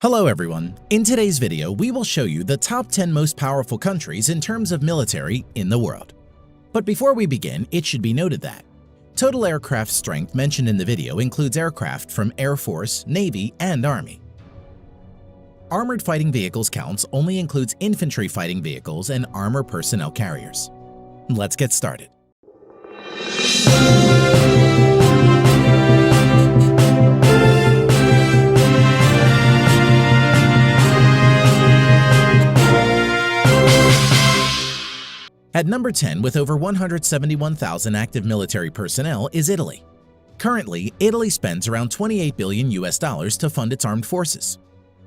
Hello everyone. In today's video, we will show you the top 10 most powerful countries in terms of military in the world. But before we begin, it should be noted that total aircraft strength mentioned in the video includes aircraft from Air Force, Navy, and Army. Armored fighting vehicles counts only includes infantry fighting vehicles and armor personnel carriers. Let's get started. At number 10, with over 171,000 active military personnel, is Italy. Currently, Italy spends around $28 billion to fund its armed forces.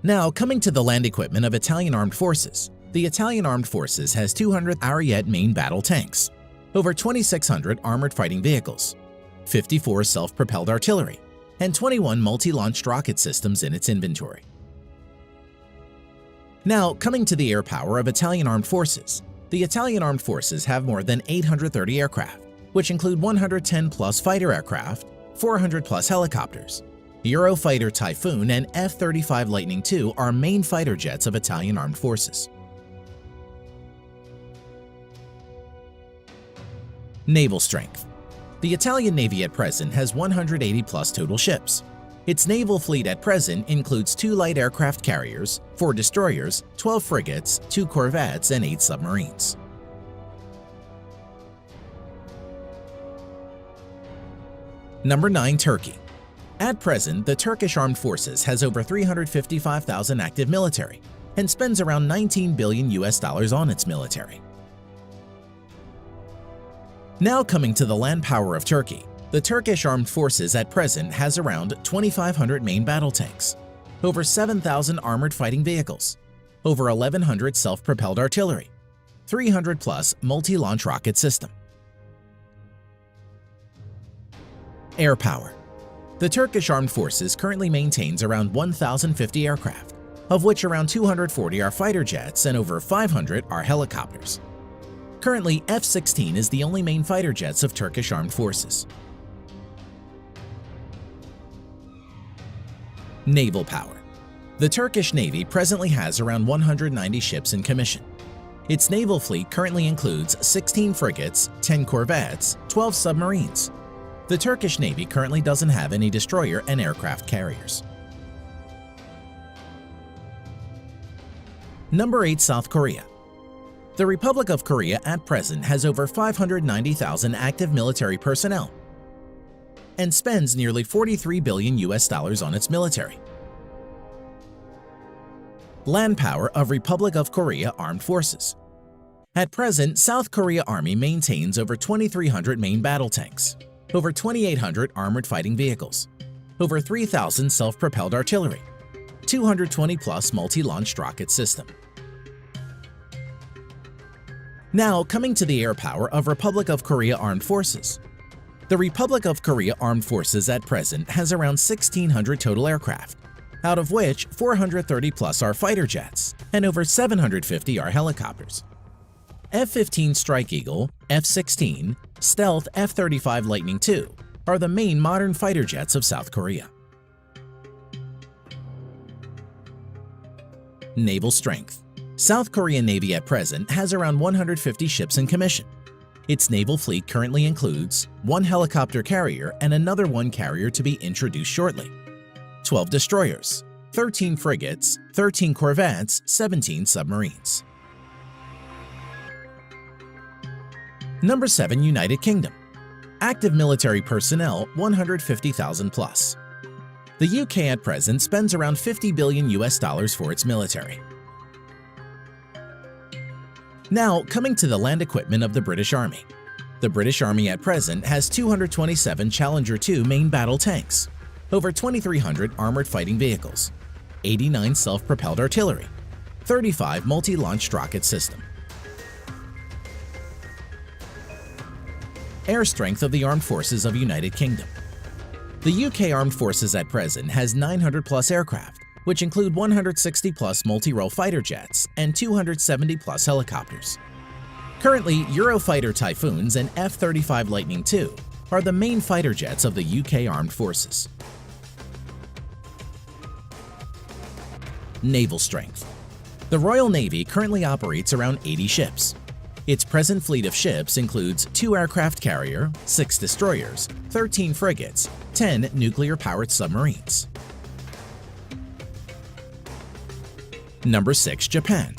Now, coming to the land equipment of Italian armed forces, the Italian armed forces has 200 Ariete main battle tanks, over 2,600 armored fighting vehicles, 54 self-propelled artillery, and 21 multi-launched rocket systems in its inventory. Now, coming to the air power of Italian armed forces, the Italian armed forces have more than 830 aircraft, which include 110-plus fighter aircraft, 400-plus helicopters. Eurofighter Typhoon and F-35 Lightning II are main fighter jets of Italian armed forces. Naval strength. The Italian Navy at present has 180-plus total ships. Its naval fleet at present includes 2 light aircraft carriers, 4 destroyers, 12 frigates, 2 corvettes, and 8 submarines. Number 9. Turkey. At present, the Turkish Armed Forces has over 355,000 active military and spends around $19 billion on its military. Now coming to the land power of Turkey. The Turkish Armed Forces at present has around 2,500 main battle tanks, over 7,000 armored fighting vehicles, over 1,100 self-propelled artillery, 300-plus multi-launch rocket system. Air power. The Turkish Armed Forces currently maintains around 1,050 aircraft, of which around 240 are fighter jets and over 500 are helicopters. Currently, F-16 is the only main fighter jets of Turkish Armed Forces. Naval power. The Turkish Navy presently has around 190 ships in commission. Its naval fleet currently includes 16 frigates, 10 corvettes, 12 submarines. The Turkish Navy currently doesn't have any destroyer and aircraft carriers. Number 8. South Korea. The Republic of Korea at present has over 590,000 active military personnel and spends nearly $43 billion on its military. Land power of Republic of Korea Armed Forces. At present, South Korea Army maintains over 2,300 main battle tanks, over 2,800 armored fighting vehicles, over 3,000 self-propelled artillery, 220-plus multi-launched rocket system. Now, coming to the air power of Republic of Korea Armed Forces. The Republic of Korea Armed Forces at present has around 1,600 total aircraft, out of which 430-plus are fighter jets and over 750 are helicopters. F-15 Strike Eagle, F-16, Stealth F-35 Lightning II are the main modern fighter jets of South Korea. Naval strength. South Korean Navy at present has around 150 ships in commission. Its naval fleet currently includes 1 helicopter carrier and another 1 carrier to be introduced shortly, 12 destroyers, 13 frigates, 13 corvettes, 17 submarines. Number 7. United Kingdom. Active military personnel 150,000 plus. The UK at present spends around $50 billion for its military. Now, coming to the land equipment of the British Army. The British Army at present has 227 Challenger 2 main battle tanks, over 2,300 armored fighting vehicles, 89 self-propelled artillery, 35 multi-launched rocket system. Air strength of the Armed Forces of United Kingdom. The UK Armed Forces at present has 900-plus aircraft, which include 160-plus multi-role fighter jets and 270-plus helicopters. Currently, Eurofighter Typhoons and F-35 Lightning II are the main fighter jets of the UK Armed Forces. Naval strength. The Royal Navy currently operates around 80 ships. Its present fleet of ships includes 2 aircraft carrier, 6 destroyers, 13 frigates, 10 nuclear-powered submarines. Number 6. Japan.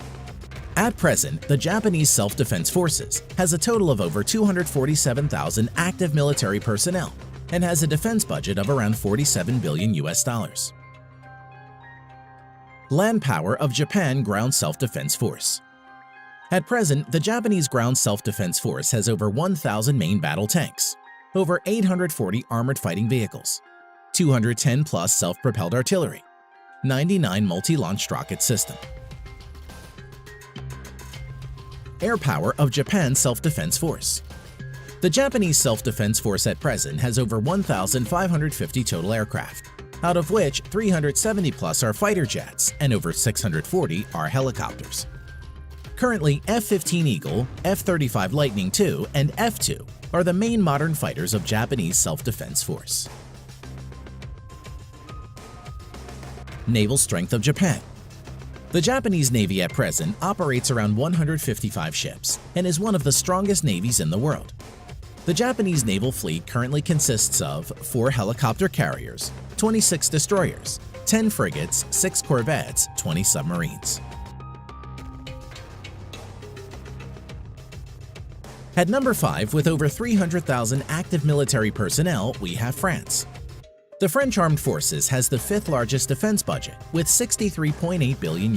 At present, the Japanese Self-Defense Forces has a total of over 247,000 active military personnel and has a defense budget of around $47 billion. Land power of Japan Ground Self-Defense Force. At present, the Japanese Ground Self-Defense Force has over 1,000 main battle tanks, over 840 armored fighting vehicles, 210 plus self-propelled artillery, 99 multi-launched rocket system. Air power of Japan Self-Defense Force. The Japanese Self-Defense Force at present has over 1,550 total aircraft, out of which 370 plus are fighter jets and over 640 are helicopters. Currently, F-15 Eagle, F-35 Lightning II, and F-2 are the main modern fighters of Japanese Self-Defense Force. Naval strength of Japan. The Japanese Navy at present operates around 155 ships and is one of the strongest navies in the world. The Japanese naval fleet currently consists of 4 helicopter carriers, 26 destroyers, 10 frigates, 6 corvettes, 20 submarines. At number 5, with over 300,000 active military personnel, we have France. The French Armed Forces has the 5th largest defense budget with $63.8 billion.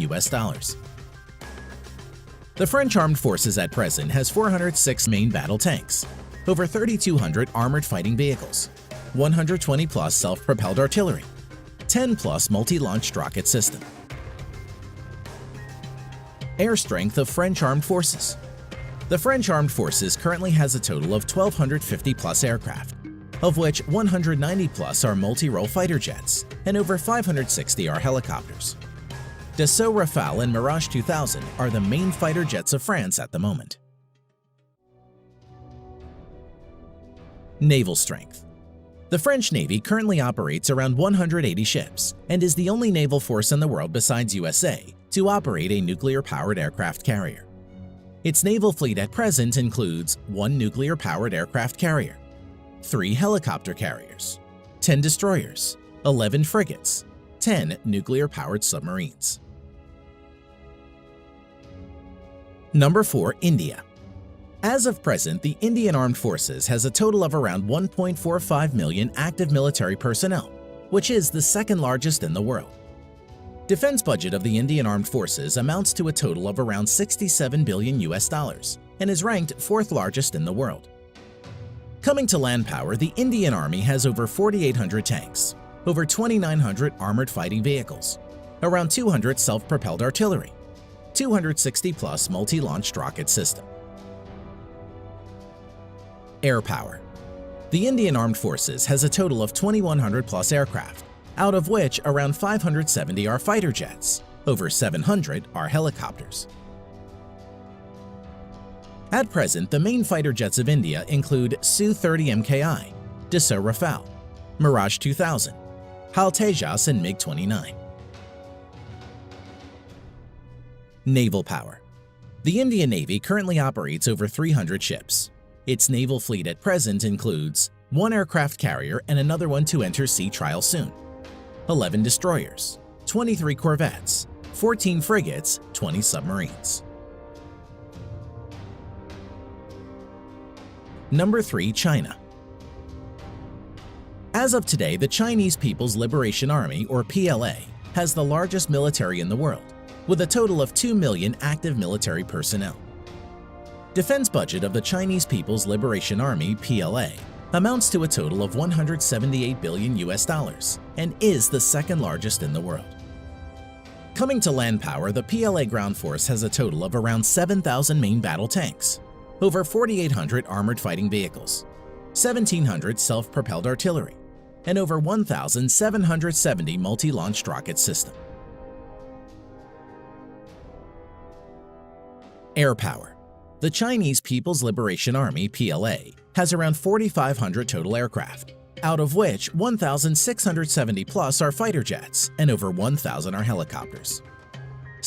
The French Armed Forces at present has 406 main battle tanks, over 3,200 armored fighting vehicles, 120 plus self-propelled artillery, 10 plus multi-launched rocket system. Air strength of French Armed Forces. The French Armed Forces currently has a total of 1,250 plus aircraft, of which 190 plus are multi-role fighter jets and over 560 are helicopters. Dassault Rafale and Mirage 2000 are the main fighter jets of France at the moment. Naval strength. The French Navy currently operates around 180 ships and is the only naval force in the world besides USA to operate a nuclear-powered aircraft carrier. Its naval fleet at present includes 1 nuclear-powered aircraft carrier, 3 helicopter carriers, 10 destroyers, 11 frigates, 10 nuclear-powered submarines. Number 4. India. As of present, the Indian Armed Forces has a total of around 1.45 million active military personnel, which is the 2nd largest in the world. Defense budget of the Indian Armed Forces amounts to a total of around $67 billion and is ranked 4th largest in the world. Coming to land power, the Indian Army has over 4,800 tanks, over 2,900 armored fighting vehicles, around 200 self-propelled artillery, 260 plus multi-launched rocket system. Air power. The Indian Armed Forces has a total of 2,100 plus aircraft, out of which around 570 are fighter jets, over 700 are helicopters. At present, the main fighter jets of India include Su-30 MKI, Dassault Rafale, Mirage 2000, HAL Tejas and MiG-29. Naval power. The Indian Navy currently operates over 300 ships. Its naval fleet at present includes 1 aircraft carrier and another one to enter sea trial soon, 11 destroyers, 23 corvettes, 14 frigates, 20 submarines. Number 3. China. As of today, the Chinese People's Liberation Army, or PLA, has the largest military in the world, with a total of 2 million active military personnel. Defense budget of the Chinese People's Liberation Army, PLA, amounts to a total of $178 billion and is the 2nd largest in the world. Coming to land power, the PLA ground force has a total of around 7,000 main battle tanks, over 4,800 armored fighting vehicles, 1,700 self-propelled artillery, and over 1,770 multi-launched rocket system. Air power. The Chinese People's Liberation Army, PLA, has around 4,500 total aircraft, out of which 1,670 plus are fighter jets and over 1,000 are helicopters.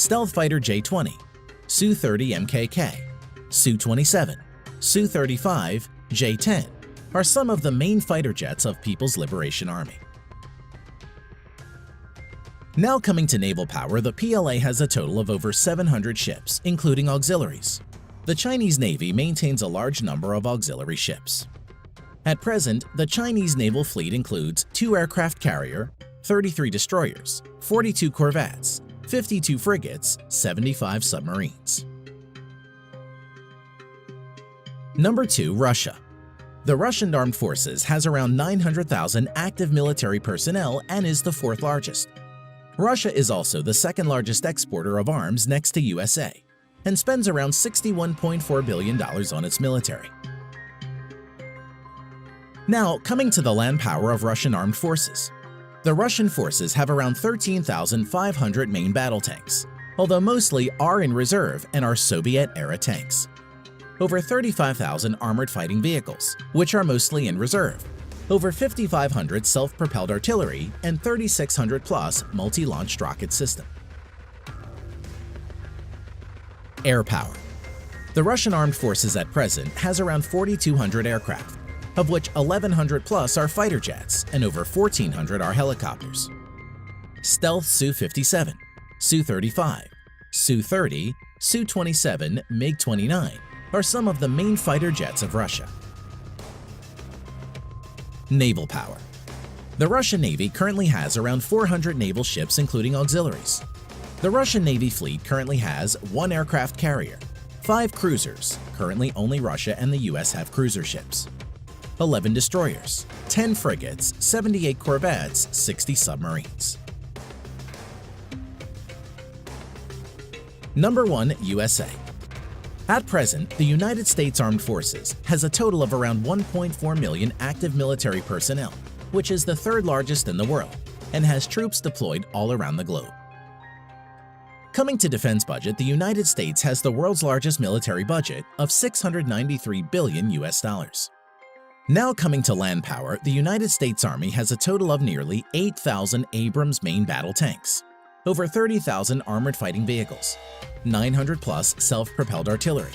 Stealth Fighter J-20, Su-30 MKK, Su-27, Su-35, J-10 are some of the main fighter jets of People's Liberation Army. Now coming to naval power, the PLA has a total of over 700 ships, including auxiliaries. The Chinese Navy maintains a large number of auxiliary ships. At present, the Chinese naval fleet includes 2 aircraft carrier, 33 destroyers, 42 corvettes, 52 frigates, 75 submarines. Number 2. Russia. The Russian Armed Forces has around 900,000 active military personnel and is the 4th largest. Russia is also the 2nd largest exporter of arms next to USA and spends around $61.4 billion on its military. Now, coming to the land power of Russian armed forces. The Russian forces have around 13,500 main battle tanks, although mostly are in reserve and are Soviet-era tanks. Over 35,000 armored fighting vehicles, which are mostly in reserve. Over 5,500 self-propelled artillery and 3,600 plus multi-launched rocket system. Air power. The Russian armed forces at present has around 4,200 aircraft, of which 1,100 plus are fighter jets and over 1,400 are helicopters. Stealth Su-57, Su-35, Su-30, Su-27, MiG-29 are some of the main fighter jets of Russia. Naval power. The Russian Navy currently has around 400 naval ships including auxiliaries. The Russian Navy fleet currently has 1 aircraft carrier, 5 cruisers, currently only Russia and the US have cruiser ships, 11 destroyers, 10 frigates, 78 corvettes, 60 submarines. Number 1. USA. At present, the United States Armed Forces has a total of around 1.4 million active military personnel, which is the 3rd largest in the world, and has troops deployed all around the globe. Coming to defense budget, the United States has the world's largest military budget of $693 billion US. Now coming to land power, the United States Army has a total of nearly 8,000 Abrams main battle tanks, over 30,000 armored fighting vehicles, 900 plus self-propelled artillery,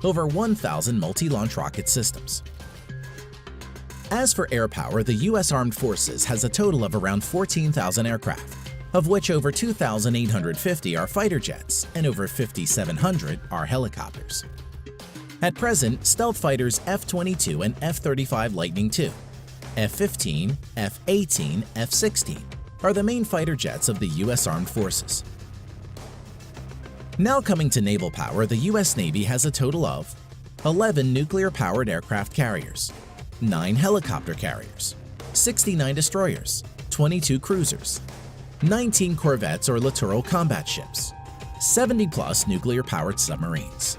over 1,000 multi-launch rocket systems. As for air power, the U.S. Armed Forces has a total of around 14,000 aircraft, of which over 2,850 are fighter jets and over 5,700 are helicopters. At present, stealth fighters F-22 and F-35 Lightning II, F-15, F-18, F-16 are the main fighter jets of the U.S. Armed Forces. Now coming to naval power, the U.S. Navy has a total of 11 nuclear-powered aircraft carriers, 9 helicopter carriers, 69 destroyers, 22 cruisers, 19 corvettes or littoral combat ships, 70 plus nuclear-powered submarines.